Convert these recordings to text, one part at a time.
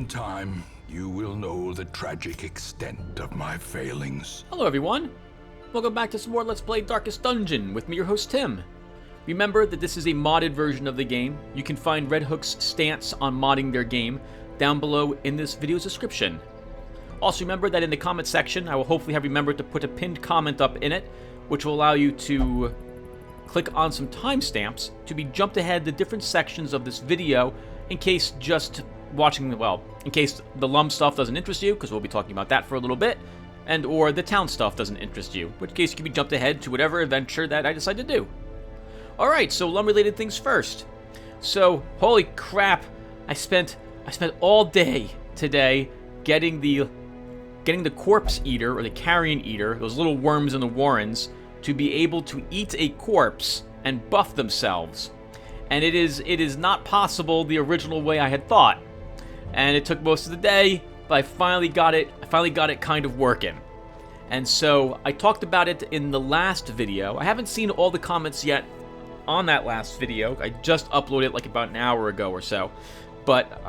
In time, you will know the tragic extent of my failings. Hello everyone, welcome back to some more Let's Play Darkest Dungeon with me, your host Tim. Remember that this is a modded version of the game. You can find Red Hook's stance on modding their game down below in this video's description. Also remember that in the comment section, I will hopefully have remembered to put a pinned comment up in it, which will allow you to click on some timestamps to be jumped ahead to different sections of this video in case just watching, in case the LUNM stuff doesn't interest you, because we'll be talking about that for a little bit, and or the town stuff doesn't interest you, in which case you can be jumped ahead to whatever adventure that I decide to do. Alright, so LUNM related things first. So, holy crap, I spent all day today getting the corpse eater, or the carrion eater, those little worms in the warrens, to be able to eat a corpse and buff themselves. And it is not possible the original way I had thought. And it took most of the day, but I finally got it kind of working. And so I talked about it in the last video. I haven't seen all the comments yet on that last video. I just uploaded it like about an hour ago or so. But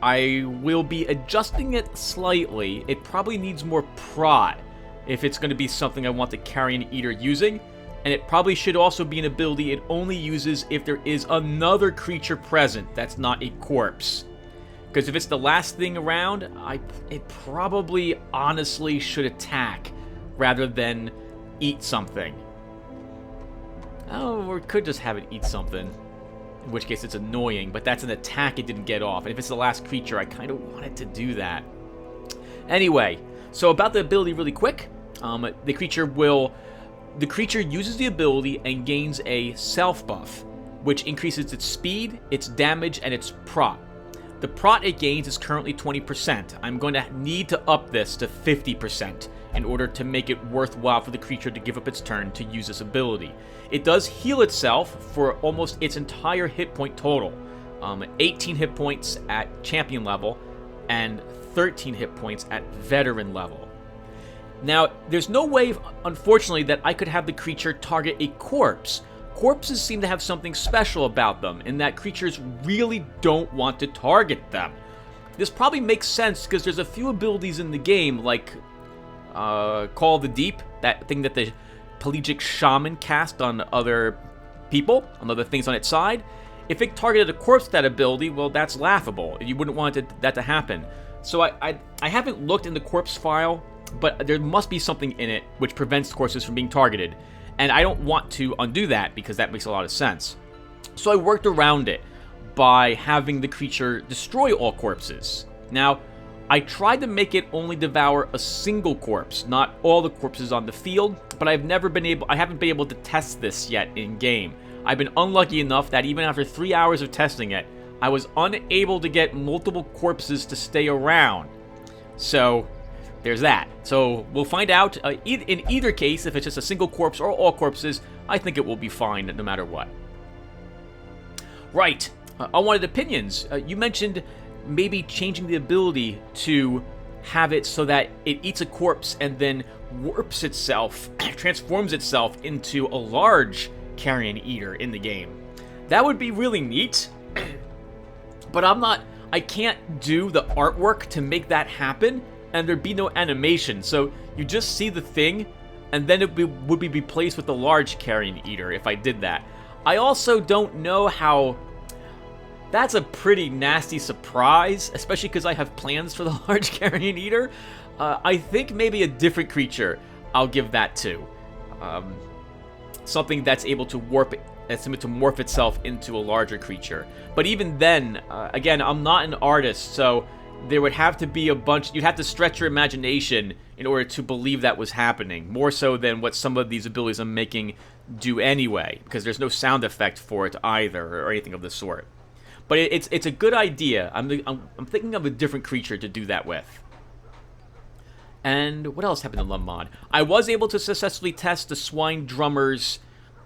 I will be adjusting it slightly. It probably needs more prot if it's going to be something I want the carrion eater using. And it probably should also be an ability it only uses if there is another creature present that's not a corpse. Because if it's the last thing around, it probably honestly should attack rather than eat something. Oh, or it could just have it eat something, in which case it's annoying, but that's an attack it didn't get off. And if it's the last creature, I kind of want it to do that. Anyway, so about the ability really quick, the creature uses the ability and gains a self buff, which increases its speed, its damage, and its prot. The prot it gains is currently 20%. I'm going to need to up this to 50% in order to make it worthwhile for the creature to give up its turn to use this ability. It does heal itself for almost its entire hit point total. 18 hit points at champion level and 13 hit points at veteran level. Now, there's no way, unfortunately, that I could have the creature target a corpse. Corpses seem to have something special about them, in that creatures really don't want to target them. This probably makes sense because there's a few abilities in the game, like Call of the Deep, that thing that the pelagic shaman cast on other people, on other things on its side. If it targeted a corpse with that ability, well, that's laughable. You wouldn't want that to happen. So I haven't looked in the corpse file, but there must be something in it which prevents corpses from being targeted. And I don't want to undo that because that makes a lot of sense. So I worked around it by having the creature destroy all corpses. Now, I tried to make it only devour a single corpse, not all the corpses on the field, but I haven't been able to test this yet in game. I've been unlucky enough that even after 3 hours of testing it, I was unable to get multiple corpses to stay around. So there's that. So we'll find out. In either case, if it's just a single corpse or all corpses, I think it will be fine no matter what. Right. Unwanted opinions. You mentioned maybe changing the ability to have it so that it eats a corpse and then warps itself, transforms itself into a large carrion eater in the game. That would be really neat. But I can't do the artwork to make that happen, and there'd be no animation, so you just see the thing, and then it would be replaced with the large carrion eater if I did that. I also don't know how. That's a pretty nasty surprise, especially because I have plans for the large carrion eater. I think maybe a different creature I'll give that to. Something that's able to morph itself into a larger creature. But even then, again, I'm not an artist, so there would have to be you'd have to stretch your imagination in order to believe that was happening, more so than what some of these abilities I'm making do anyway, because there's no sound effect for it either, or anything of the sort. But it's a good idea. I'm thinking of a different creature to do that with. And what else happened in LUNM mod? I was able to successfully test the swine drummer's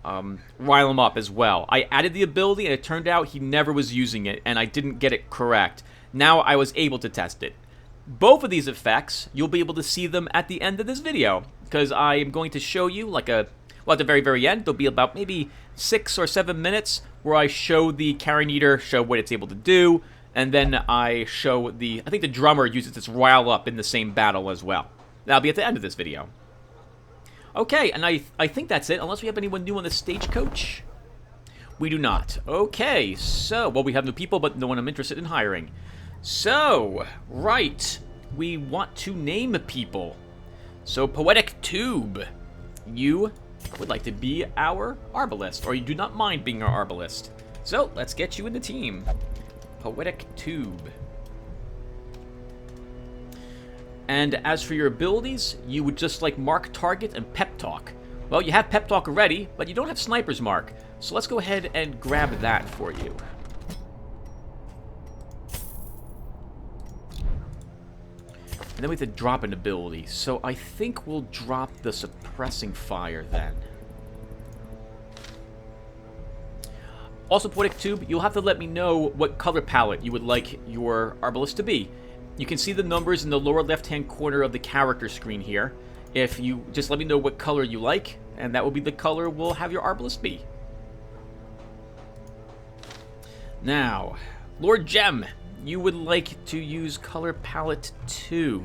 rile him up as well. I added the ability, and it turned out he never was using it, and I didn't get it correct. Now I was able to test it. Both of these effects, you'll be able to see them at the end of this video, because I am going to show you, at the very, very end, there'll be about maybe 6 or 7 minutes where I show the carrion eater, show what it's able to do, And then I show the... I think the drummer uses this rile up in the same battle as well. That'll be at the end of this video. Okay, and I think that's it, unless we have anyone new on the stagecoach. We do not. Okay, so... Well, we have new people, but no one I'm interested in hiring. So, right. We want to name people. So, Poetic Tube, you would like to be our arbalist, or you do not mind being our arbalist. So, let's get you in the team. Poetic Tube. And as for your abilities, you would just like Mark Target and Pep Talk. Well, you have Pep Talk already, but you don't have Sniper's Mark. So let's go ahead and grab that for you. And then we have to drop an ability. So I think we'll drop the Suppressing Fire then. Also, Poetic Tube, you'll have to let me know what color palette you would like your Arbalist to be. You can see the numbers in the lower left-hand corner of the character screen here. If you just let me know what color you like, and that will be the color we'll have your Arbalist be. Now, Lord Gem, you would like to use color palette 2.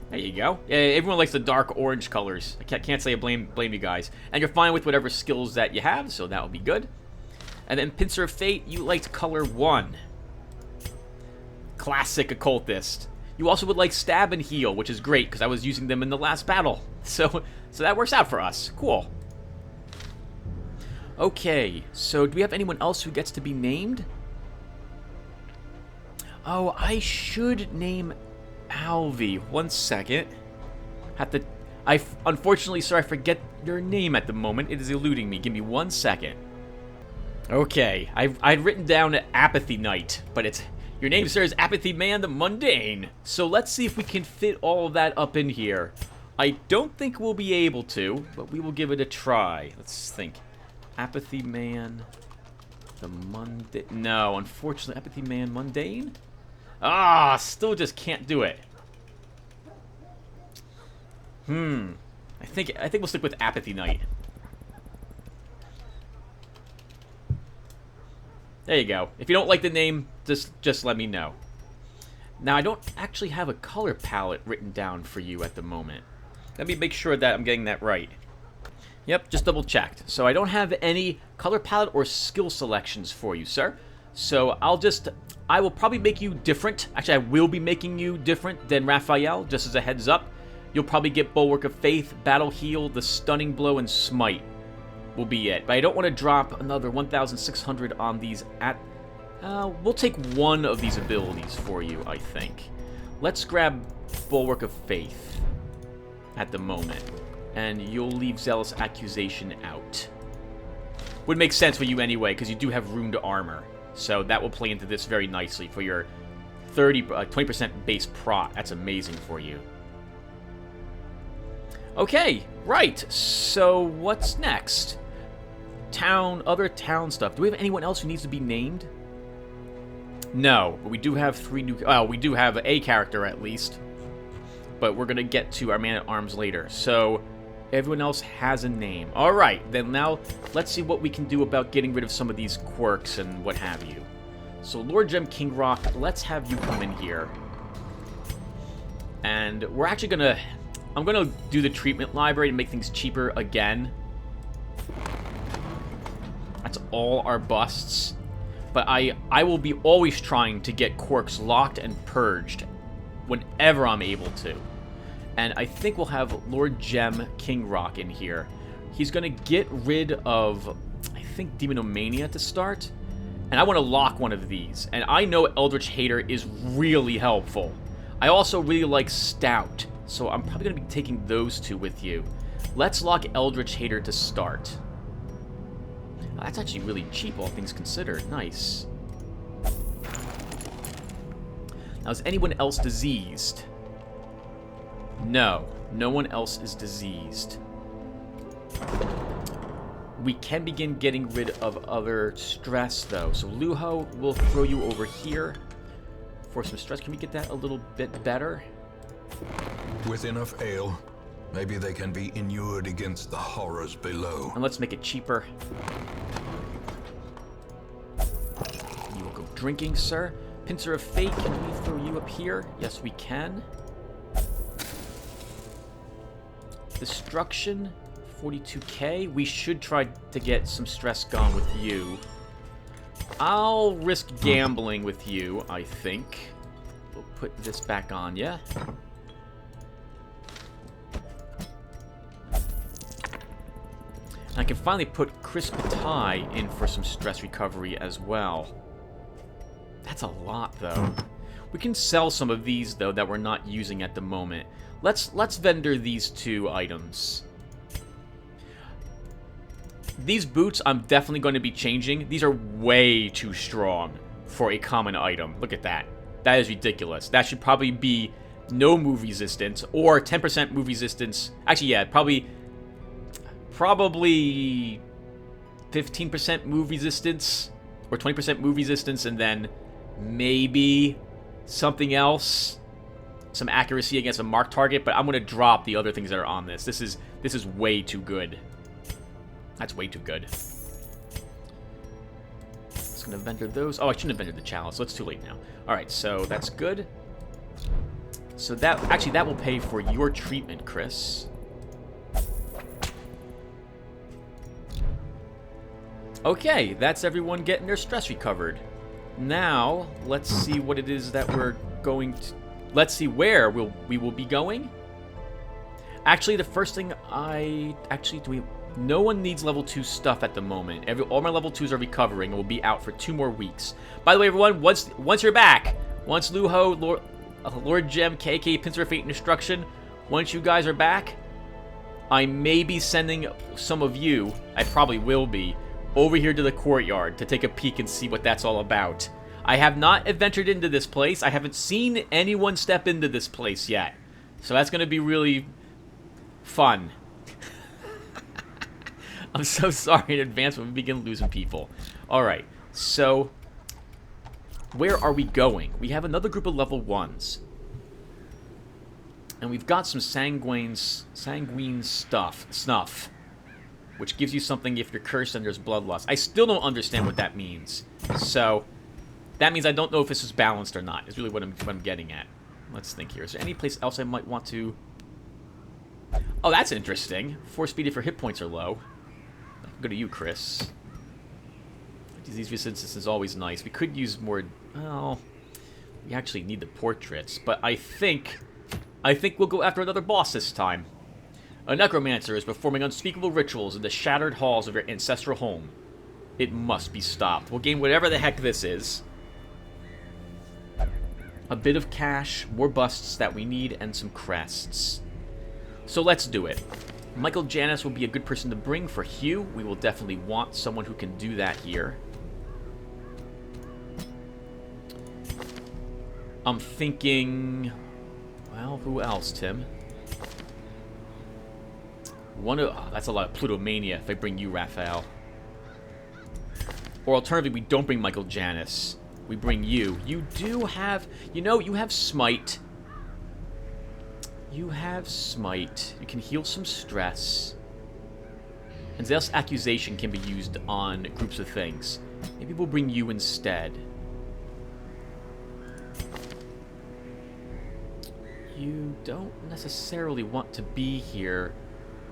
There you go. Yeah, everyone likes the dark orange colors. I can't say I blame you guys. And you're fine with whatever skills that you have, so that will be good. And then Pincer of Fate, you liked color 1. Classic occultist. You also would like Stab and Heal, which is great because I was using them in the last battle. So that works out for us. Cool. Okay, so do we have anyone else who gets to be named? Oh, I should name Alvi. 1 second. Unfortunately, sir, I forget your name at the moment. It is eluding me. Give me 1 second. Okay, I'd written down Apathy Knight, but it's... Your name, sir, is Apathy Man the Mundane. So let's see if we can fit all of that up in here. I don't think we'll be able to, but we will give it a try. Let's think. Apathy Man the Mundane. No, unfortunately, Apathy Man Mundane? Ah, still just can't do it. I think we'll stick with Apathy Knight. There you go. If you don't like the name, just let me know. Now, I don't actually have a color palette written down for you at the moment. Let me make sure that I'm getting that right. Yep, just double checked. So I don't have any color palette or skill selections for you, sir. So I will probably make you different. Actually, I will be making you different than Raphael, just as a heads up. You'll probably get Bulwark of Faith, Battle Heal, the Stunning Blow, and Smite will be it. But I don't want to drop another 1,600 on these at... we'll take one of these abilities for you, I think. Let's grab Bulwark of Faith at the moment. And you'll leave Zealous Accusation out. Would make sense for you anyway, because you do have Ruined Armor. So that will play into this very nicely for your 20% base prot. That's amazing for you. Okay, right. So what's next? Other town stuff. Do we have anyone else who needs to be named? No, but we do have 3 new... Oh, we do have a character at least. But we're going to get to our Man-at-Arms later. So everyone else has a name. Alright, then now let's see what we can do about getting rid of some of these quirks and what have you. So Lord Gem King Rock, let's have you come in here. And we're actually going to... I'm going to do the treatment library to make things cheaper again. That's all our busts. But I will be always trying to get quirks locked and purged whenever I'm able to. And I think we'll have Lord Gem King Rock in here. He's going to get rid of, I think, Demonomania to start. And I want to lock one of these. And I know Eldritch Hater is really helpful. I also really like Stout. So I'm probably going to be taking those 2 with you. Let's lock Eldritch Hater to start. Oh, that's actually really cheap, all things considered. Nice. Now, is anyone else diseased? No. No one else is diseased. We can begin getting rid of other stress, though. So, Luho, we'll throw you over here for some stress. Can we get that a little bit better? With enough ale, maybe they can be inured against the horrors below. And let's make it cheaper. drinking, sir. Pincer of Fate, can we throw you up here? Yes, we can. Destruction, 42k. We should try to get some stress gone with you. I'll risk gambling with you, I think. We'll put this back on, yeah? I can finally put Chris Patai in for some stress recovery as well. That's a lot, though. We can sell some of these, though, that we're not using at the moment. Let's vendor these 2 items. These boots I'm definitely going to be changing. These are way too strong for a common item. Look at that. That is ridiculous. That should probably be no move resistance or 10% move resistance. Actually, yeah, probably 15% move resistance or 20% move resistance, and then maybe something else, some accuracy against a marked target. But I'm going to drop the other things that are on this. This is way too good. That's way too good. Just going to vendor those. Oh, I shouldn't have vendored the chalice, so it's too late now. All right, so that's good. So that will pay for your treatment, Chris. Okay, that's everyone getting their stress recovered. Now, let's see what it is that we're going to... Let's see where we will be going. Actually, the first thing no one needs level 2 stuff at the moment. All my level 2s are recovering and will be out for 2 more weeks. By the way, everyone, once you're back, once Luho, Lord Gem, KK, Pincer of Fate, and Destruction, once you guys are back, I may be sending some of you, I probably will be, over here to the courtyard to take a peek and see what that's all about. I have not ventured into this place. I haven't seen anyone step into this place yet. So that's going to be really fun. I'm so sorry in advance when we begin losing people. Alright, so where are we going? We have another group of level 1s. And we've got some sanguine snuff, which gives you something if you're cursed and there's bloodlust. I still don't understand what that means. So that means I don't know if this is balanced or not, is really what I'm getting at. Let's think here. Is there any place else I might want to... Oh, that's interesting. Force speed if your hit points are low. Go to you, Chris. Disease resistance is always nice. We could use more... Well, we actually need the portraits. But I think we'll go after another boss this time. A necromancer is performing unspeakable rituals in the shattered halls of your ancestral home. It must be stopped. We'll gain whatever the heck this is. A bit of cash, more busts that we need, and some crests. So let's do it. Michael Janus will be a good person to bring for Hugh. We will definitely want someone who can do that here. I'm thinking... Well, who else, Tim? That's a lot of Plutomania if I bring you, Raphael. Or alternatively, we don't bring Michael Janus. We bring you. You do have... You know, you have Smite. You have Smite. You can heal some stress. And Zealous Accusation can be used on groups of things. Maybe we'll bring you instead. You don't necessarily want to be here.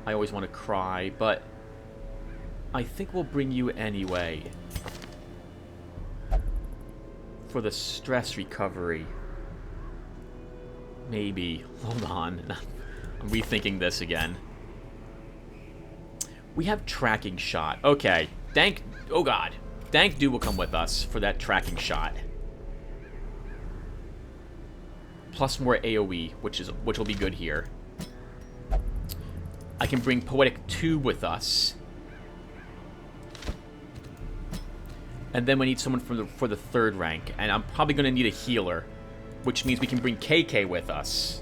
I always want to cry, but I think we'll bring you anyway. For the stress recovery. Maybe. Hold on. I'm rethinking this again. We have tracking shot. Okay. Oh god. Dank Du will come with us for that tracking shot. Plus more AoE, which will be good here. I can bring Poetic Tube with us. And then we need someone for the 3rd rank. And I'm probably going to need a healer. Which means we can bring KK with us.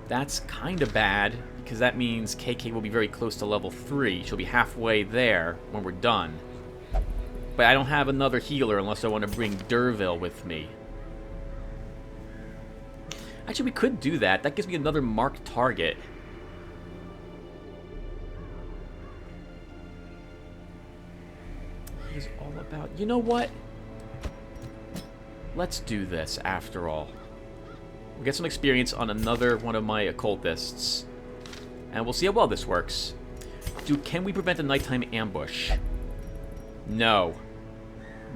That's kind of bad, because that means KK will be very close to level 3. She'll be halfway there when we're done. But I don't have another healer unless I want to bring Derville with me. Actually, we could do that. That gives me another marked target. He's all about... You know what? Let's do this, after all. We'll get some experience on another one of my occultists. And we'll see how well this works. Dude, can we prevent a nighttime ambush? No.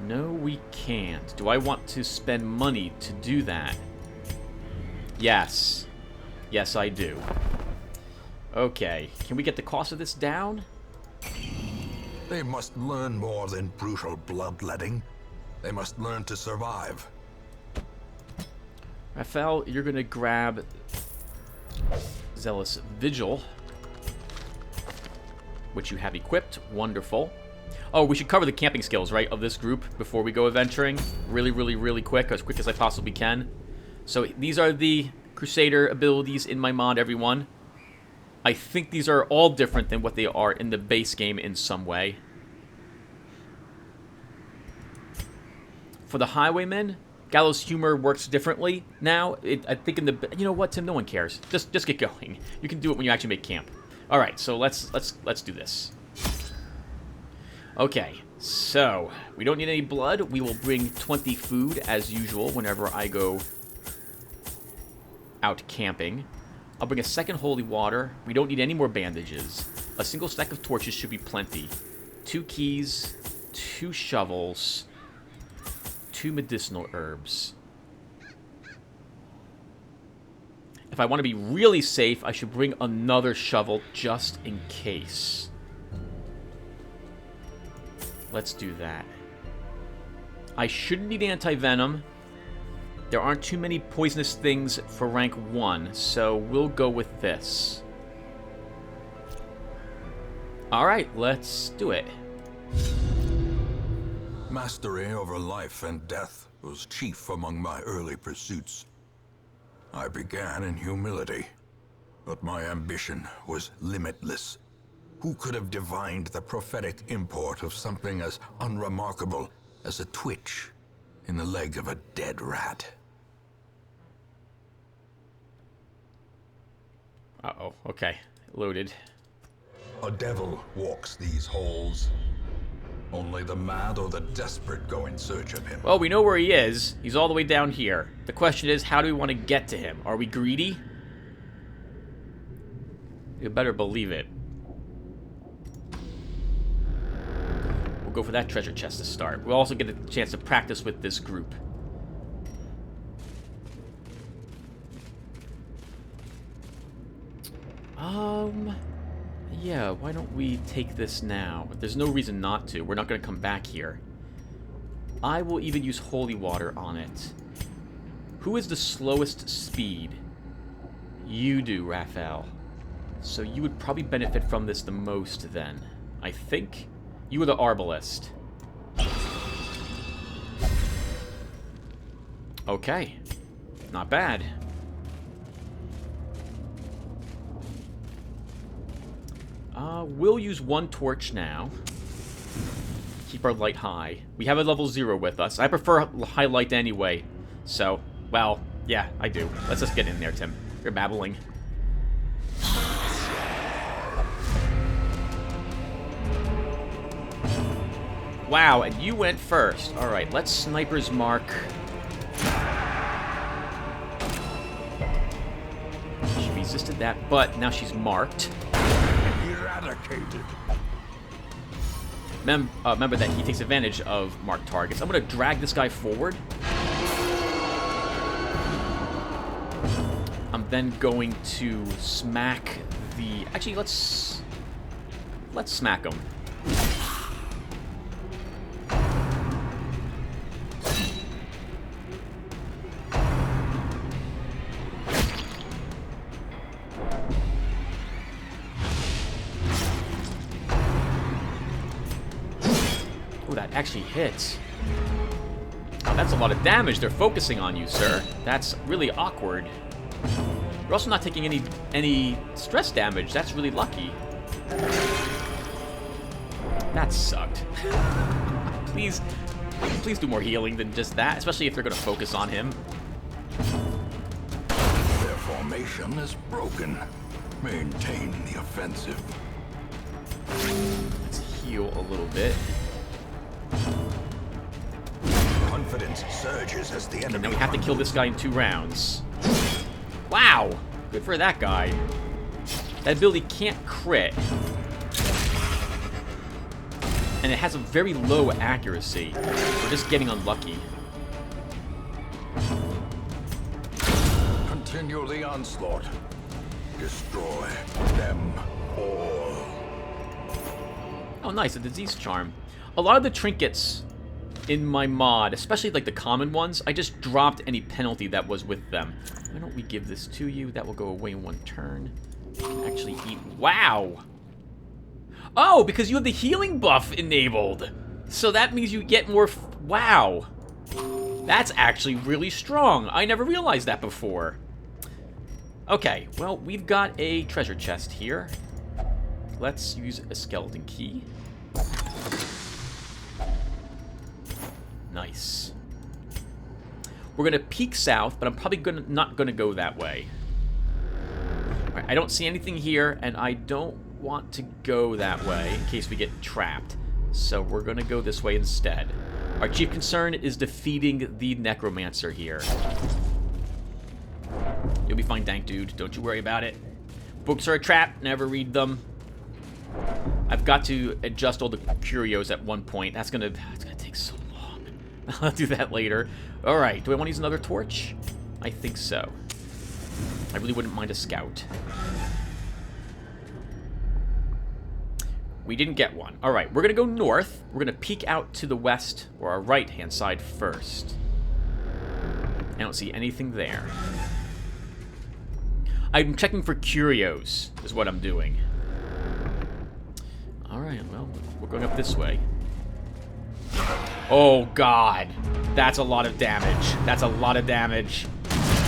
No, we can't. Do I want to spend money to do that? Yes. Yes, I do. Okay. Can we get the cost of this down? They must learn more than brutal bloodletting. They must learn to survive. Raphael, you're going to grab Zealous Vigil, which you have equipped. Wonderful. Oh, we should cover the camping skills, right, of this group before we go adventuring. Really quick as I possibly can. So these are the Crusader abilities in my mod, everyone. I think these are all different than what they are in the base game in some way. For the Highwaymen, Gallows Humor works differently now. I think in the... You know what, Tim? No one cares. Just get going. You can do it when you actually make camp. All right, so let's do this. Okay, so we don't need any blood. We will bring 20 food as usual whenever I go out camping. I'll bring a second holy water. We don't need any more bandages. A single stack of torches should be plenty. 2 keys, 2 shovels, 2 medicinal herbs. If I want to be really safe, I should bring another shovel just in case. Let's do that. I shouldn't need anti-venom. There aren't too many poisonous things for rank 1, so we'll go with this. Alright, let's do it. Mastery over life and death was chief among my early pursuits. I began in humility, but my ambition was limitless. Who could have divined the prophetic import of something as unremarkable as a twitch in the leg of a dead rat? Uh-oh, okay. Loaded. A devil walks these halls. Only the mad or the desperate go in search of him. Well, we know where he is. He's all the way down here. The question is, how do we want to get to him? Are we greedy? You better believe it. We'll go for that treasure chest to start. We'll also get a chance to practice with this group. Yeah, why don't we take this now? There's no reason not to. We're not going to come back here. I will even use holy water on it. Who is the slowest speed? You do, Raphael. So you would probably benefit from this the most then. I think. You are the arbalist. Okay. Not bad. We'll use 1 torch now. Keep our light high. We have a level 0 with us. I prefer high light anyway. So, well, yeah, I do. Let's just get in there, Tim. You're babbling. Wow, and you went first. Alright, let's sniper's mark. She resisted that, but now she's marked. Eradicated. Remember that he takes advantage of marked targets. I'm going to drag this guy forward. I'm then going to smack the... Actually, let's smack him. Oh, that actually hits. Oh, that's a lot of damage. They're focusing on you, sir. That's really awkward. You're also not taking any stress damage. That's really lucky. That sucked. Please do more healing than just that, especially if they're going to focus on him. Their formation is broken. Maintain the offensive. Let's heal a little bit. confidence surges as the And enemy. then we have to kill this guy in 2 rounds. Wow! Good for that guy. That ability can't crit. And it has a very low accuracy. We're just getting unlucky. Continue the onslaught. Destroy them all. Oh, nice, a disease charm. A lot of the trinkets in my mod, especially like the common ones, I just dropped any penalty that was with them. Why don't we give this to you? That will go away in 1 turn. You can actually eat. Wow! Oh, because you have the healing buff enabled. So that means you get more. Wow. That's actually really strong. I never realized that before. Okay, well, we've got a treasure chest here. Let's use a skeleton key. Nice. We're gonna peek south, but I'm probably not gonna go that way. Alright, I don't see anything here, and I don't want to go that way in case we get trapped. So we're gonna go this way instead. Our chief concern is defeating the necromancer here. You'll be fine, Dank Dude. Don't you worry about it. Books are a trap. Never read them. I've got to adjust all the curios at one point. It's gonna take so long. I'll do that later. Alright, do I want to use another torch? I think so. I really wouldn't mind a scout. We didn't get one. Alright, we're gonna go north. We're gonna peek out to the west, or our right-hand side first. I don't see anything there. I'm checking for curios, is what I'm doing. Alright, well, we're going up this way. Oh, God. That's a lot of damage. That's a lot of damage.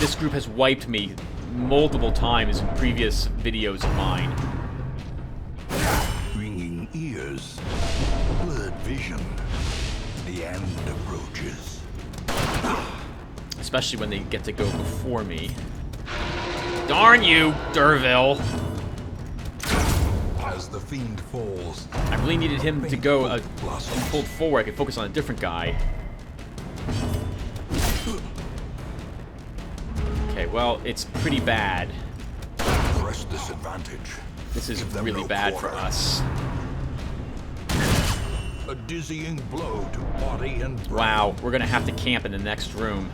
This group has wiped me multiple times in previous videos of mine. Ringing ears. Blurred vision. The end approaches. Especially when they get to go before me. Darn you, Durville! As the fiend falls, I really needed him to go pulled forward. I could focus on a different guy. Okay, well, it's pretty bad. press this advantage. This is Give them really no bad for quarter. us. A dizzying blow to body and brain. Wow, we're gonna have to camp in the next room.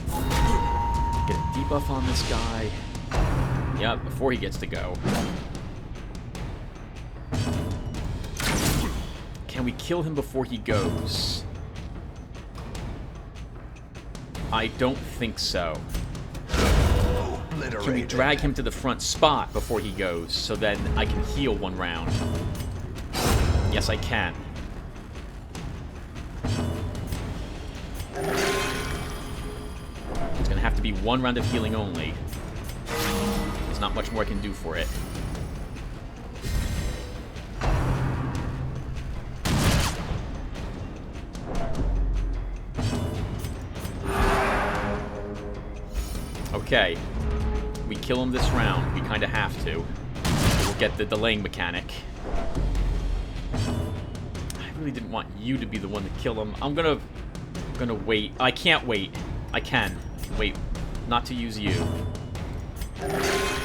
Get a debuff on this guy. Yep, before he gets to go. Can we kill him before he goes? I don't think so. Can we drag him to the front spot before he goes, so then I can heal 1 round? Yes, I can. It's gonna have to be 1 round of healing only. There's not much more I can do for it. Okay. We kill him this round. We kind of have to. We'll get the delaying mechanic. I really didn't want you to be the one to kill him. I'm gonna wait. I can't wait. I can. Wait. Not to use you.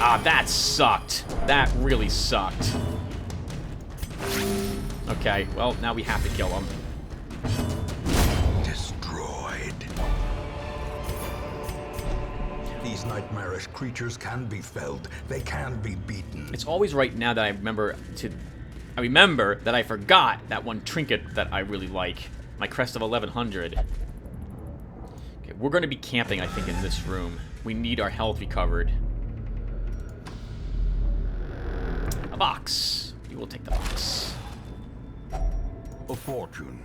Ah, that sucked. That really sucked. Okay, well, now we have to kill him. Destroyed. These nightmarish creatures can be felled. They can be beaten. It's always right now that I remember that I forgot that one trinket that I really like. My Crest of 1100. Okay, we're going to be camping, I think, in this room. We need our health recovered. A box. We will take the box. A fortune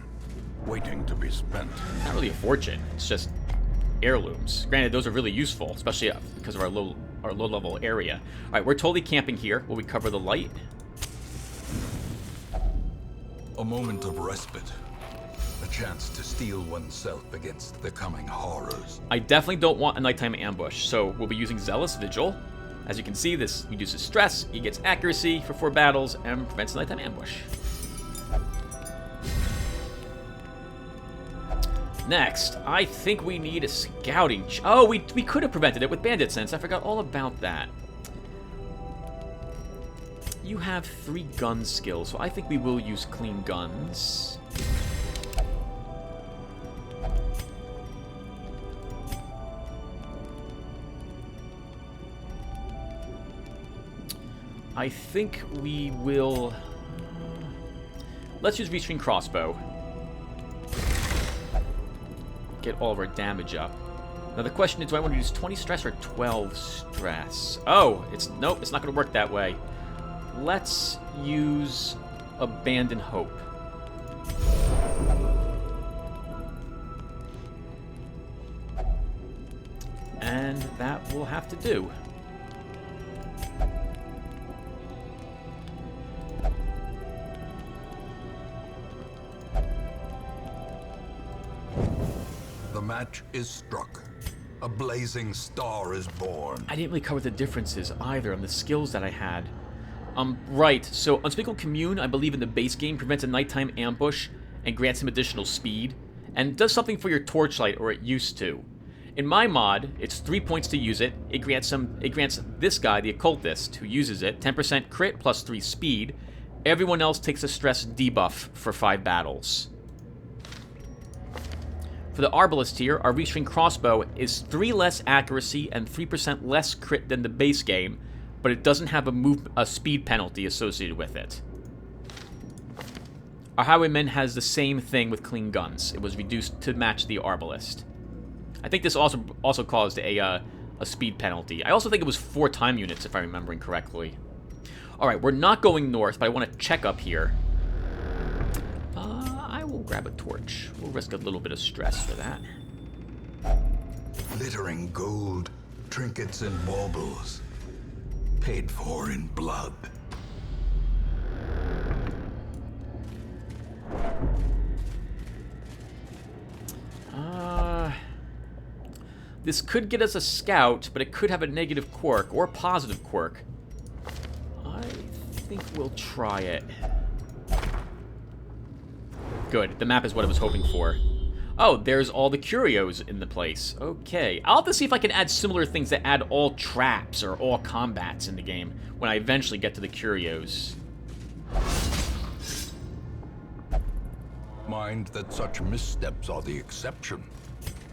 waiting to be spent. Not really a fortune. It's just heirlooms. Granted, those are really useful, especially because of our low level area. All right, we're totally camping here. Will we cover the light? A moment of respite. A chance to steel oneself against the coming horrors. I definitely don't want a nighttime ambush, so we'll be using Zealous Vigil. As you can see, this reduces stress, he gets accuracy for 4 battles, and prevents a nighttime ambush. Next, I think we need a scouting... Oh, we could have prevented it with Bandit Sense. I forgot all about that. You have 3 gun skills, so I think we will use clean guns. I think we will... Let's use Restring Crossbow. Get all of our damage up. Now the question is, do I want to use 20 stress or 12 stress? Oh, nope, it's not going to work that way. Let's use Abandon Hope. And that will have to do. The match is struck. A blazing star is born. I didn't really cover the differences either on the skills that I had. Right, so Unspeakable Commune, I believe in the base game, prevents a nighttime ambush and grants him additional speed, and does something for your torchlight, or it used to. In my mod, it's 3 points to use it. It grants this guy, the Occultist, who uses it, 10% crit plus 3 speed. Everyone else takes a stress debuff for 5 battles. For the Arbalist here, our Restring Crossbow is 3 less accuracy and 3% less crit than the base game, but it doesn't have a speed penalty associated with it. Our Highwayman has the same thing with clean guns. It was reduced to match the Arbalist. I think this also caused a speed penalty. I also think it was 4 time units, if I'm remembering correctly. Alright, we're not going north, but I want to check up here. I will grab a torch. We'll risk a little bit of stress for that. Glittering gold, trinkets and baubles. Paid for in blood. This could get us a scout, but it could have a negative quirk or a positive quirk. I think we'll try it. Good. The map is what I was hoping for. Oh, there's all the curios in the place. Okay. I'll have to see if I can add similar things that add all traps or all combats in the game when I eventually get to the curios. Mind that such missteps are the exception,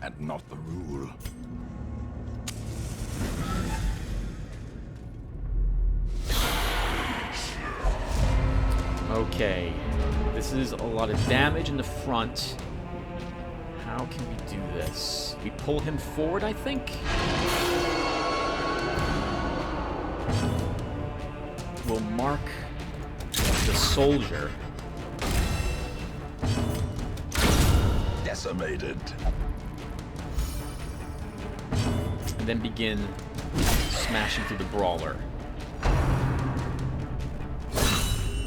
and not the rule. Okay. This is a lot of damage in the front. How can we do this? We pull him forward, I think? We'll mark the soldier. Decimated. And then begin smashing through the brawler.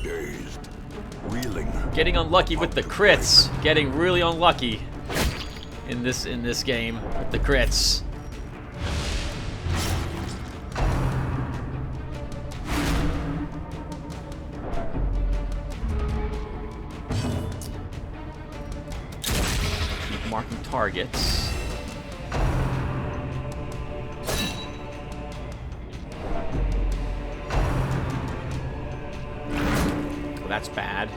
Dazed. Reeling. Getting unlucky with the crits. Getting really unlucky in this game with the crits. Keep marking targets. Well, that's bad.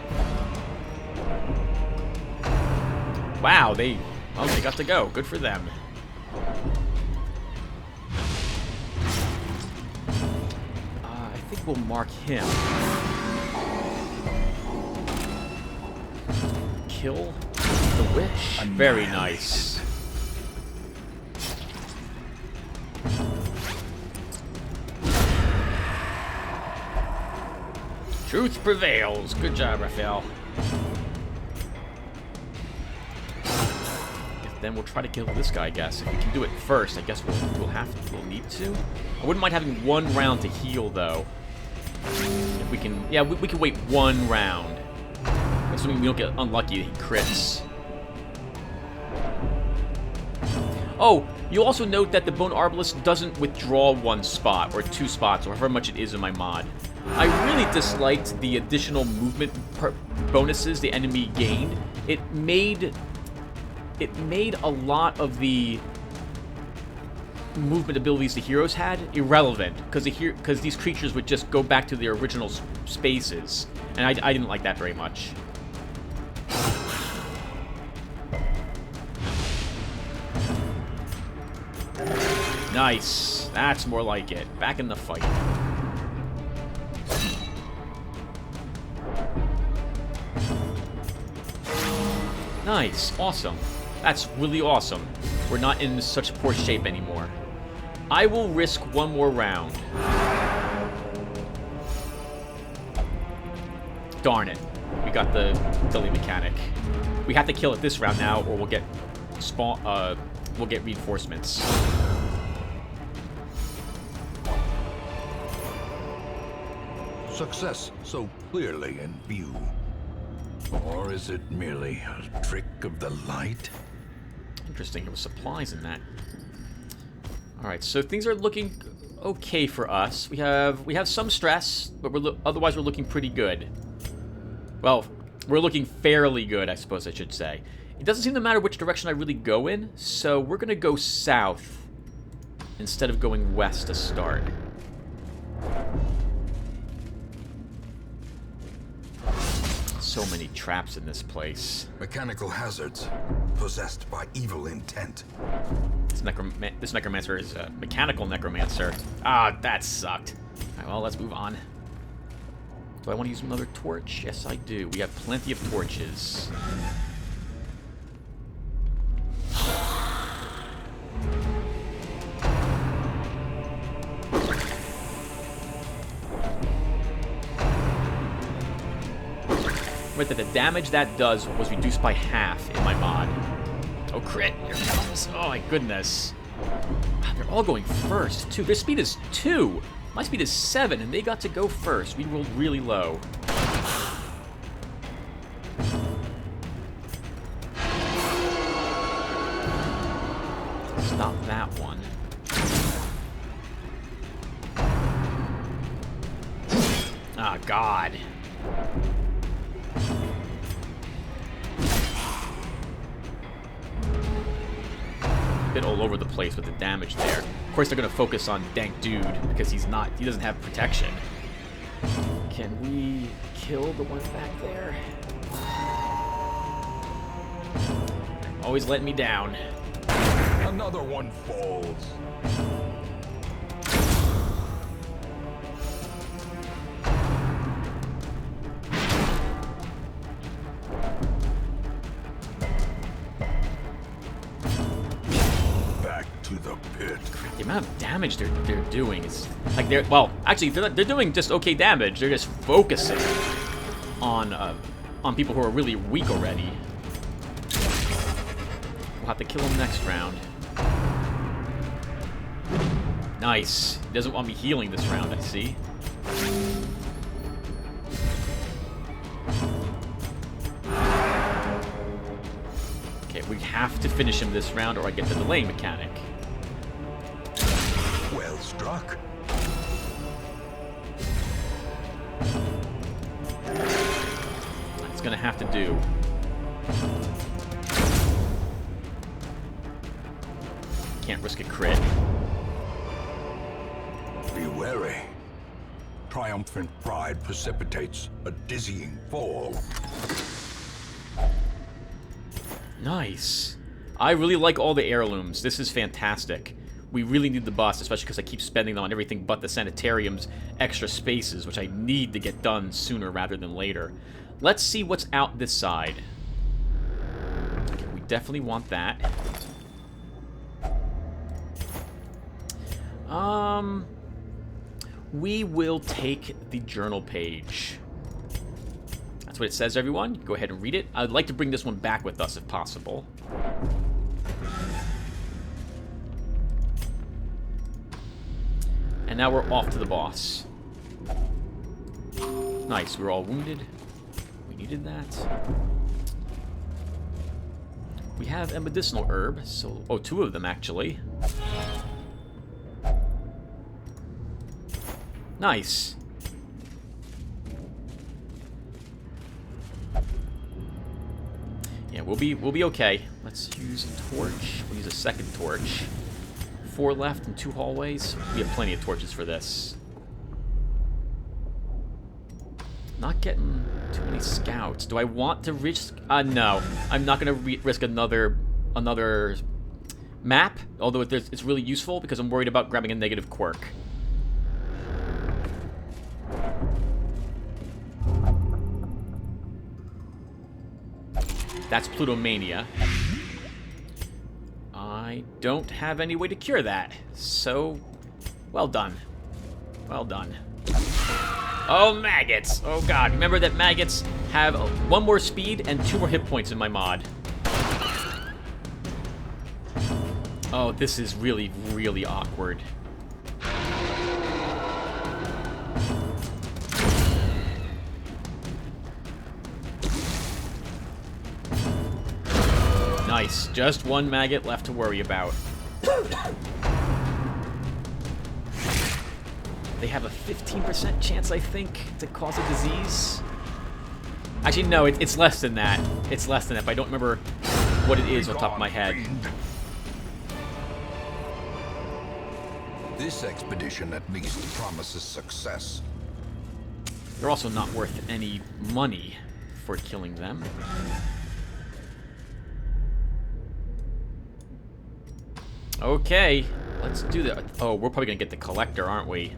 Wow, they got to go. Good for them. I think we'll mark him. Kill the wish. Very nice. Truth prevails. Good job, Raphael. Then we'll try to kill this guy, I guess. If we can do it first, I guess we'll need to. I wouldn't mind having 1 round to heal, though. If we can, yeah, we can wait 1 round. Assuming we don't get unlucky that he crits. Oh, you'll also note that the Bone Arbalist doesn't withdraw 1 spot, or 2 spots, or however much it is in my mod. I really disliked the additional movement bonuses the enemy gained. It made it made a lot of the movement abilities the heroes had irrelevant, because these creatures would just go back to their original spaces, and I didn't like that very much. Nice. That's more like it. Back in the fight. Nice. Awesome. That's really awesome. We're not in such poor shape anymore. I will risk one more round. Darn it. We got the Billy mechanic. We have to kill it this round now, or we'll get reinforcements. Success so clearly in view. Or is it merely a trick of the light? Interesting, there were supplies in that. Alright, so things are looking okay for us. We have some stress, but otherwise we're looking pretty good. Well, we're looking fairly good, I suppose I should say. It doesn't seem to matter which direction I really go in, so we're going to go south instead of going west to start. So many traps in this place. Mechanical hazards, possessed by evil intent. This necromancer is a mechanical necromancer. Ah, that sucked. Alright, well, let's move on. Do I want to use another torch? Yes, I do. We have plenty of torches. Wait, that the damage that does was reduced by half in my mod. Oh, crit. Here it comes. Oh, my goodness. Wow, they're all going first, too. Their speed is 2. My speed is 7, and they got to go first. We rolled really low. Stop that one. Ah, God. Bit all over the place with the damage there. Of course, they're going to focus on Dank Dude because he doesn't have protection. Can we kill the one back there? Always letting me down. Another one falls. The amount of damage they're doing is like they're doing just okay damage. They're just focusing on people who are really weak already. We'll have to kill him next round. Nice. He doesn't want me healing this round, I see. Okay, we have to finish him this round or I get the delaying mechanic. Well struck. It's gonna have to do. Can't risk a crit. Be wary. Triumphant pride precipitates a dizzying fall. Nice. I really like all the heirlooms. This is fantastic. We really need the boss, especially because I keep spending them on everything but the sanitarium's extra spaces, which I need to get done sooner rather than later. Let's see what's out this side. Okay, we definitely want that. We will take the journal page. That's what it says, everyone. Go ahead and read it. I'd like to bring this one back with us if possible. And now we're off to the boss. Nice, we're all wounded. We needed that. We have a medicinal herb, so... Oh, 2 of them, actually. Nice. Yeah, Yeah, we'll be okay. Let's use a torch. We'll use a second torch. 4 left and 2 hallways. We have plenty of torches for this. Not getting too many scouts. Do I want to risk? No. I'm not going to risk another map, although it's really useful because I'm worried about grabbing a negative quirk. That's Plutomania. I don't have any way to cure that, so well done. Well done. Oh, maggots! Oh god, remember that maggots have 1 more speed and 2 more hit points in my mod. Oh, this is really, really awkward. Nice. Just 1 maggot left to worry about. They have a 15% chance, I think, to cause a disease. Actually, no, it's less than that. It's less than that, but I don't remember what it is on top of my head. This expedition at least promises success. They're also not worth any money for killing them. Okay, let's do that. Oh, we're probably gonna get the collector, aren't we?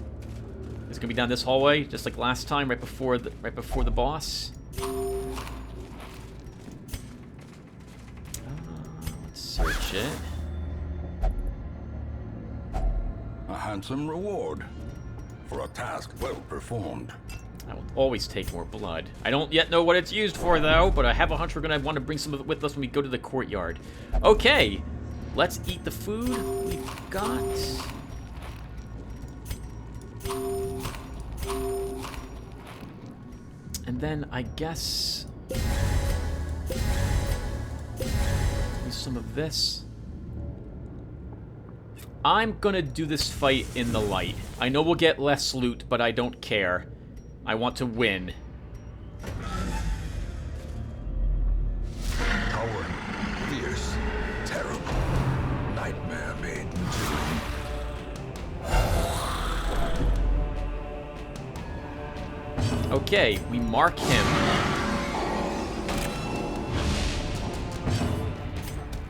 It's gonna be down this hallway, just like last time, right before the boss. Let's search it. A handsome reward for a task well performed. I will always take more blood. I don't yet know what it's used for, though, but I have a hunch we're gonna want to bring some of it with us when we go to the courtyard. Okay, let's eat the food we've got. And then I guess use some of this. I'm gonna do this fight in the light. I know we'll get less loot, but I don't care. I want to win. Power, fierce, terrible, nightmare maiden too. Okay, we mark him.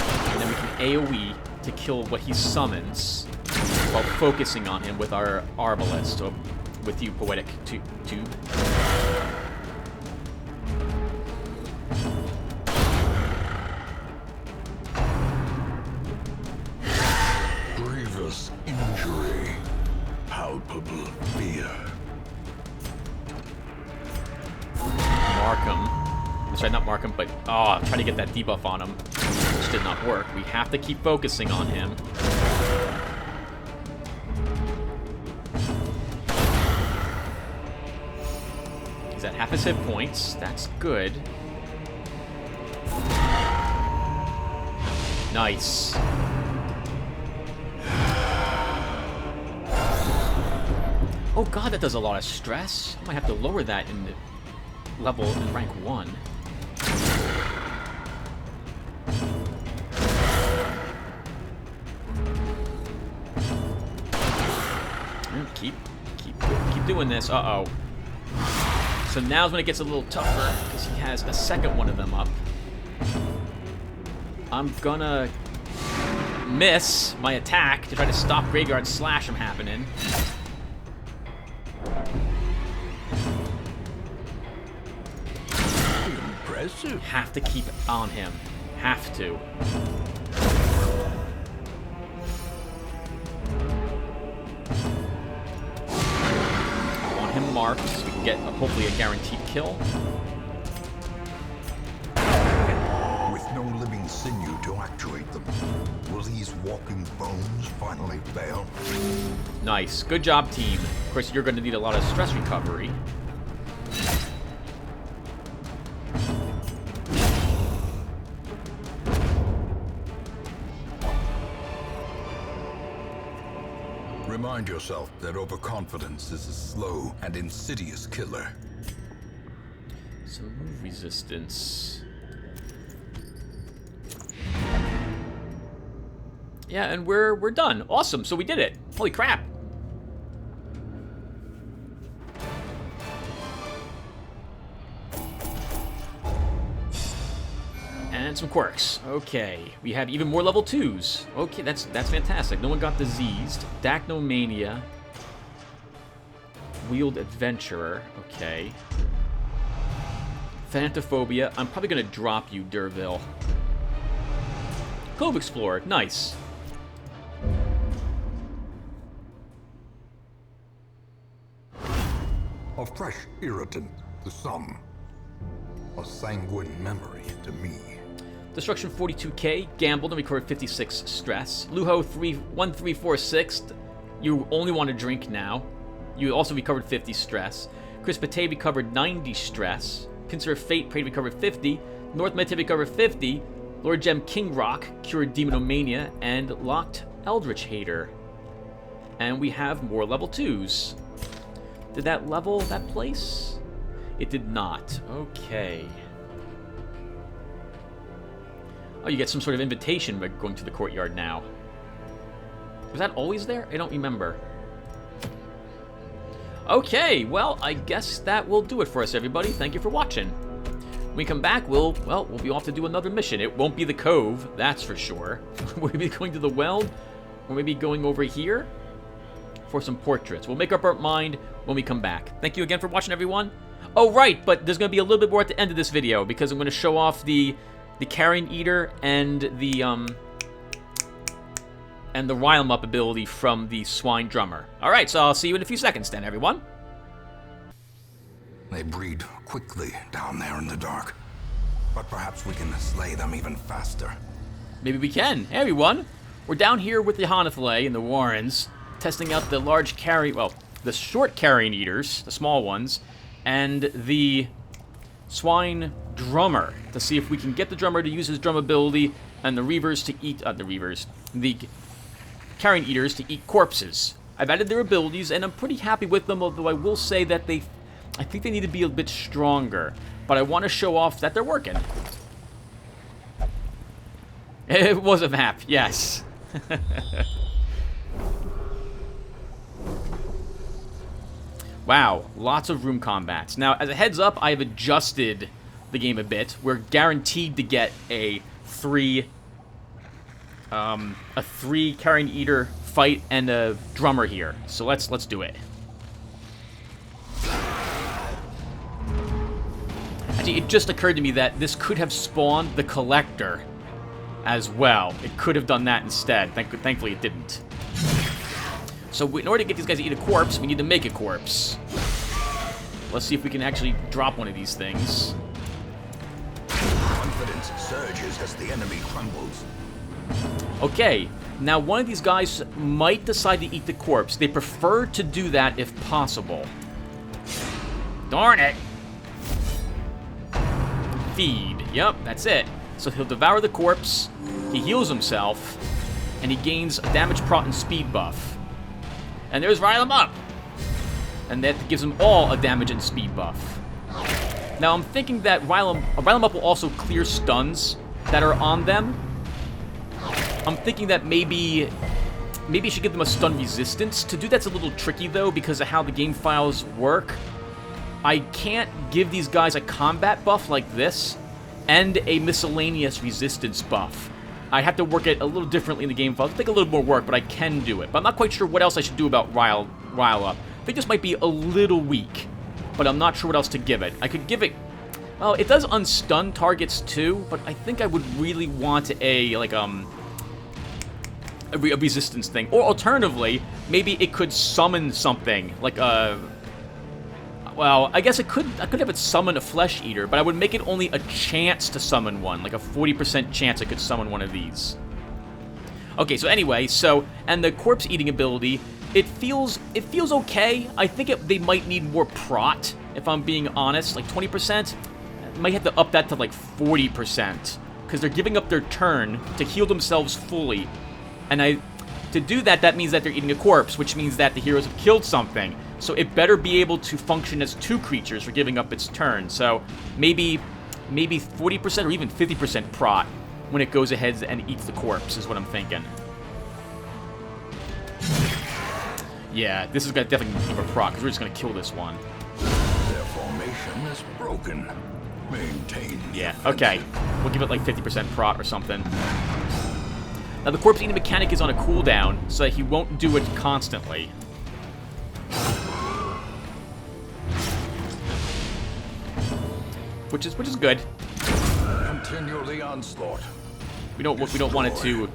And then we can AoE to kill what he summons while focusing on him with our Arbalest, or with you, Poetic Tube. Grievous injury, palpable fear. Mark him. Sorry, not mark him, but try to get that debuff on him, which did not work. We have to keep focusing on him. He's at half his hit points. That's good. Nice. Oh god, that does a lot of stress. I might have to lower that in the level in rank 1. Keep doing this. Uh-oh. So now's when it gets a little tougher, because he has a second one of them up. I'm gonna miss my attack to try to stop Graveyard Slash from happening. Impressive. Have to keep on him. Have to. I want him marked so we can get hopefully a guaranteed kill. With no living sinew to actuate them, will these walking bones finally fail? Nice. Good job, team. Of course, you're going to need a lot of stress recovery. Remind yourself that overconfidence is a slow and insidious killer. Some move resistance. Yeah, and we're done. Awesome, so we did it. Holy crap. And some quirks. Okay, we have even more level 2s. Okay, that's fantastic. No one got diseased. Dacnomania. Wheeled Adventurer. Okay. Thanatophobia. I'm probably going to drop you, Derville. Cove Explorer. Nice. A fresh irritant to some. A sanguine memory to me. Destruction 42k, gambled and recovered 56 stress. Luho 1346, you only want to drink now. You also recovered 50 stress. Chris Pate recovered 90 stress. Pincer of Fate Prey recovered 50. North Mete recovered 50. Lord Gem King Rock cured Demonomania and locked Eldritch Hater. And we have more level 2s. Did that level that place? It did not. Okay. Oh, you get some sort of invitation by going to the courtyard now. Was that always there? I don't remember. Okay, well, I guess that will do it for us, everybody. Thank you for watching. When we come back, we'll be off to do another mission. It won't be the Cove, that's for sure. We'll be going to the well, or maybe going over here for some portraits. We'll make up our mind when we come back. Thank you again for watching, everyone. Oh, right, but there's going to be a little bit more at the end of this video, because I'm going to show off the Carrion Eater and the Rile 'em Up ability from the Swine Drummer. Alright, so I'll see you in a few seconds then, everyone. They breed quickly down there in the dark. But perhaps we can slay them even faster. Maybe we can. Hey, everyone. We're down here with the Honathlay and the Warrens, testing out the the short Carrion Eaters, the small ones, and the Swine Drummer, to see if we can get the Drummer to use his drum ability, and the Reavers to eat, the Carrion Eaters to eat corpses. I've added their abilities, and I'm pretty happy with them, although I will say that I think they need to be a bit stronger, but I want to show off that they're working. It was a map, yes. Wow, lots of room combats. Now, as a heads up, I've adjusted the game a bit. We're guaranteed to get a three Carrion Eater fight and a Drummer here. So let's do it. Actually, it just occurred to me that this could have spawned the Collector as well. It could have done that instead. Thankfully, it didn't. So in order to get these guys to eat a corpse, we need to make a corpse. Let's see if we can actually drop one of these things. Confidence surges as the enemy crumbles. Okay, now one of these guys might decide to eat the corpse. They prefer to do that if possible. Darn it! Feed. Yep, that's it. So he'll devour the corpse, he heals himself, and he gains a damage prot and speed buff. And there's Rile 'em Up! And that gives them all a damage and speed buff. Now I'm thinking that Rile 'em Up will also clear stuns that are on them. I'm thinking that maybe you should give them a stun resistance. To do that's a little tricky though, because of how the game files work. I can't give these guys a combat buff like this and a miscellaneous resistance buff. I have to work it a little differently in the game file. It'll take a little more work, but I can do it. But I'm not quite sure what else I should do about Rile Up. I think this might be a little weak, but I'm not sure what else to give it. I could give it... Well, it does unstun targets too, but I think I would really want a resistance thing. Or alternatively, maybe it could summon something, like a... Well, I guess I could have it summon a Flesh Eater, but I would make it only a chance to summon one, like a 40% chance I could summon one of these. Okay, so anyway, and the corpse eating ability, it feels okay. I think they might need more prot, if I'm being honest, like 20%. Might have to up that to like 40%, because they're giving up their turn to heal themselves fully, and to do that, that means that they're eating a corpse, which means that the heroes have killed something. So it better be able to function as two creatures for giving up its turn. So maybe 40% or even 50% prot when it goes ahead and eats the corpse is what I'm thinking. Yeah, this is gonna definitely give a proc, because we're just gonna kill this one. Their formation is broken. Maintain. Yeah, okay. We'll give it like 50% prot or something. Now the corpse eating mechanic is on a cooldown, so that he won't do it constantly. Which is good. Continue the onslaught. We don't want it to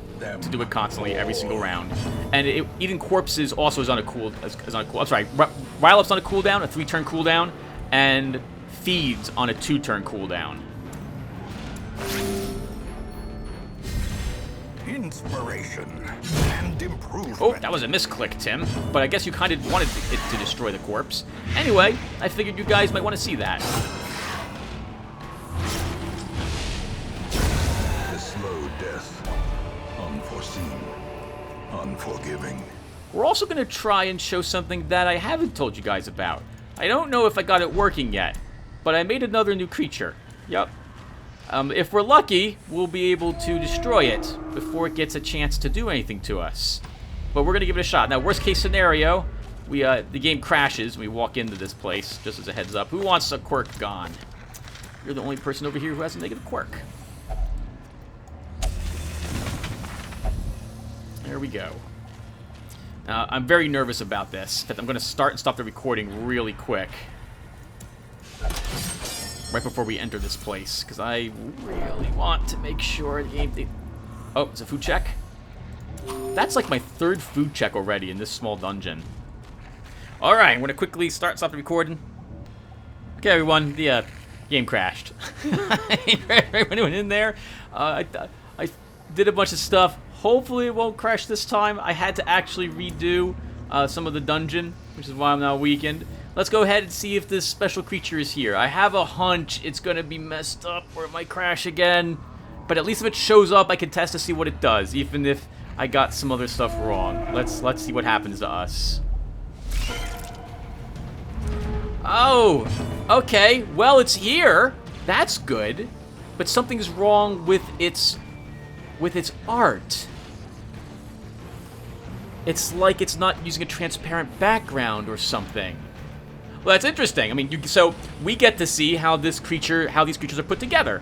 do it constantly every single round. And eating corpses also is on a cool. I'm sorry, rile up's on a cooldown, a 3-turn cooldown, and feeds on a 2-turn cooldown. Inspiration and improvement. Oh, that was a misclick, Tim. But I guess you kind of wanted it to destroy the corpse. Anyway, I figured you guys might want to see that. Slow death. Unforeseen. Unforgiving. We're also going to try and show something that I haven't told you guys about. I don't know if I got it working yet, but I made another new creature. Yup. If we're lucky, we'll be able to destroy it before it gets a chance to do anything to us. But we're going to give it a shot. Now, worst case scenario, the game crashes and we walk into this place, just as a heads up. Who wants a quirk gone? You're the only person over here who has a negative quirk. There we go. I'm very nervous about this. I'm going to start and stop the recording really quick. Right before we enter this place, because I really want to make sure the game... Oh, it's a food check? That's like my 3rd food check already in this small dungeon. Alright, I'm going to quickly stop the recording. Okay, everyone, the game crashed. Right when it went in there, I did a bunch of stuff. Hopefully it won't crash this time. I had to actually redo some of the dungeon, which is why I'm now weakened. Let's go ahead and see if this special creature is here. I have a hunch it's going to be messed up or it might crash again. But at least if it shows up, I can test to see what it does, even if I got some other stuff wrong. Let's see what happens to us. Oh, okay. Well, it's here. That's good. But something's wrong with its art. It's like it's not using a transparent background or something. Well, that's interesting. I mean, so we get to see how these creatures are put together.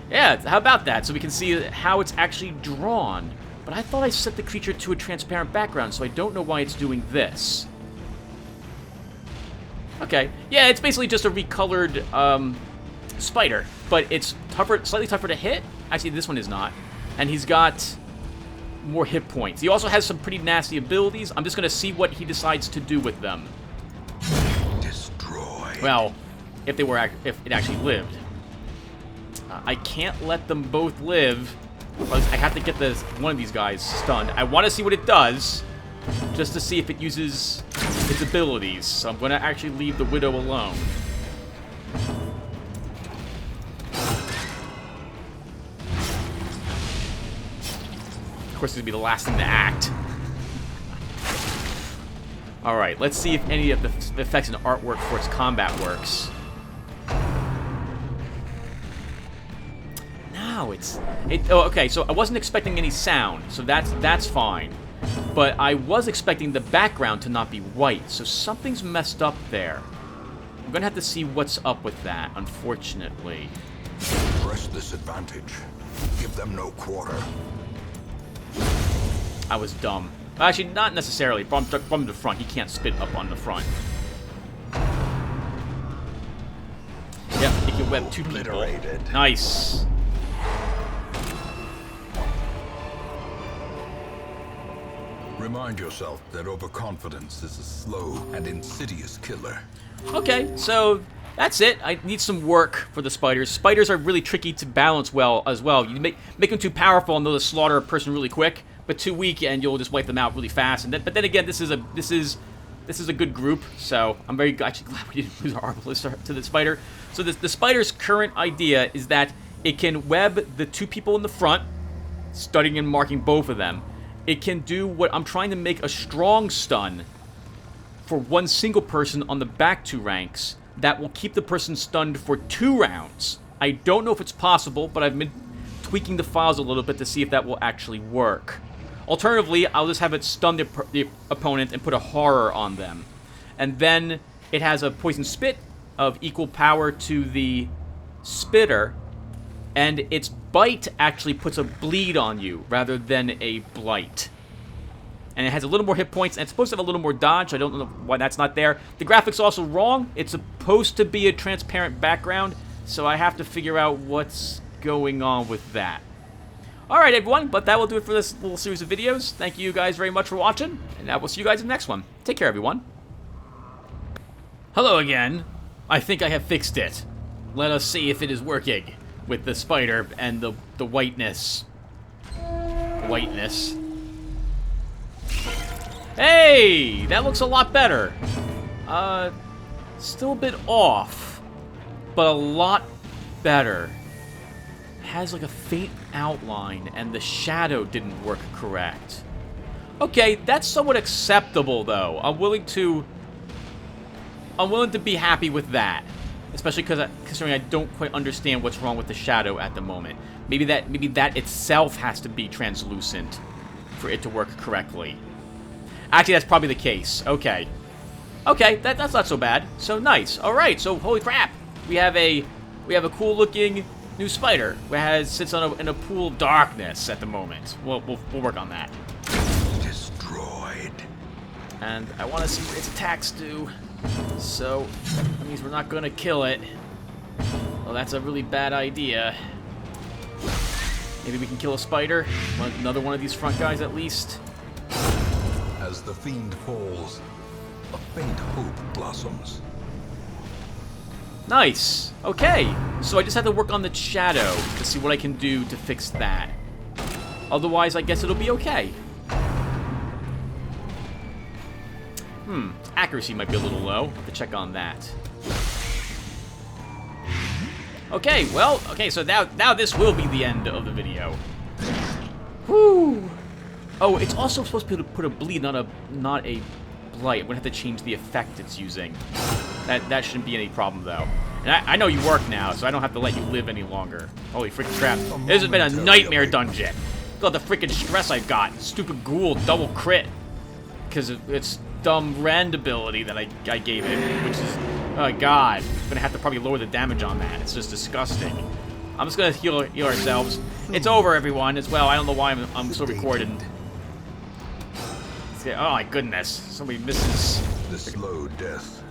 Yeah, how about that? So we can see how it's actually drawn. But I thought I set the creature to a transparent background, so I don't know why it's doing this. Okay, yeah, it's basically just a recolored spider, but it's tougher, slightly tougher to hit. Actually, this one is not. And he's got more hit points. He also has some pretty nasty abilities. I'm just going to see what he decides to do with them. Destroy. Well, if it actually lived. I can't let them both live. I have to get one of these guys stunned. I want to see what it does, just to see if it uses its abilities. So I'm going to actually leave the Widow alone. Of course, this would be the last thing to act. Alright, let's see if any of the effects and artwork for its combat works. No, oh, okay, so I wasn't expecting any sound, so that's fine. But I was expecting the background to not be white, so something's messed up there. I'm gonna have to see what's up with that, unfortunately. Press this advantage. Give them no quarter. I was dumb. Actually, not necessarily. From the front, he can't spit up on the front. Yep, he can web 2 people. Nice. Remind yourself that overconfidence is a slow and insidious killer. Okay, so that's it. I need some work for the spiders. Spiders are really tricky to balance well as well. You make them too powerful and they'll just slaughter a person really quick, but too weak and you'll just wipe them out really fast. But then again, this is a good group, so I'm actually glad we didn't lose our arbalist to the spider. So the spider's current idea is that it can web the 2 people in the front, studying and marking both of them. It can do what I'm trying to make a strong stun for 1 single person on the back 2 ranks that will keep the person stunned for 2 rounds. I don't know if it's possible, but I've been tweaking the files a little bit to see if that will actually work. Alternatively, I'll just have it stun the opponent and put a horror on them. And then it has a poison spit of equal power to the spitter, and its bite actually puts a bleed on you rather than a blight. And it has a little more hit points, and it's supposed to have a little more dodge. I don't know why that's not there. The graphics also wrong. It's supposed to be a transparent background, so I have to figure out what's going on with that. Alright, everyone, but that will do it for this little series of videos. Thank you guys very much for watching, and I will see you guys in the next one. Take care, everyone. Hello again. I think I have fixed it. Let us see if it is working with the spider and the whiteness. Whiteness. Hey! That looks a lot better. Still a bit off, but a lot better. Has like a faint outline, and the shadow didn't work correct. Okay, that's somewhat acceptable, though. I'm willing to be happy with that, especially considering I don't quite understand what's wrong with the shadow at the moment. Maybe that itself has to be translucent for it to work correctly. Actually, that's probably the case. Okay, that's not so bad. So nice. All right. So holy crap, we have a cool-looking new spider who sits in a pool of darkness at the moment. We'll work on that. Destroyed. And I want to see what its attacks do. So that means we're not going to kill it. Well, that's a really bad idea. Maybe we can kill a spider. Another one of these front guys at least. As the fiend falls, a faint hope blossoms. Nice. Okay. So I just have to work on the shadow to see what I can do to fix that. Otherwise, I guess it'll be okay. Accuracy might be a little low. Have to check on that. Okay, well, so now this will be the end of the video. Whew. Oh, it's also supposed to put a bleed, not a blight. I'm gonna have to change the effect it's using. That shouldn't be any problem though. And I know you work now, so I don't have to let you live any longer. Holy freaking crap! This has been a nightmare dungeon. Look at the freaking stress I've got. Stupid ghoul double crit because of its dumb rend ability that I gave it, which is, oh god, I'm gonna have to probably lower the damage on that. It's just disgusting. I'm just gonna heal ourselves. It's over, everyone, as well. I don't know why I'm still recording. Oh my goodness, somebody misses. The slow death,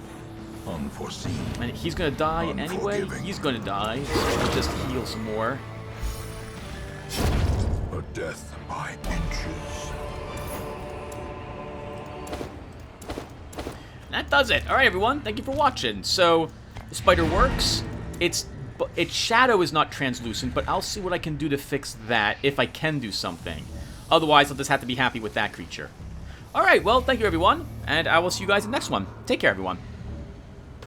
unforeseen. And he's gonna die anyway. He's gonna die. So let's just heal some more. A death by inches. That does it. All right, everyone. Thank you for watching. So the spider works. Its shadow is not translucent, but I'll see what I can do to fix that if I can do something. Otherwise, I'll just have to be happy with that creature. All right. Well, thank you, everyone, and I will see you guys in the next one. Take care, everyone.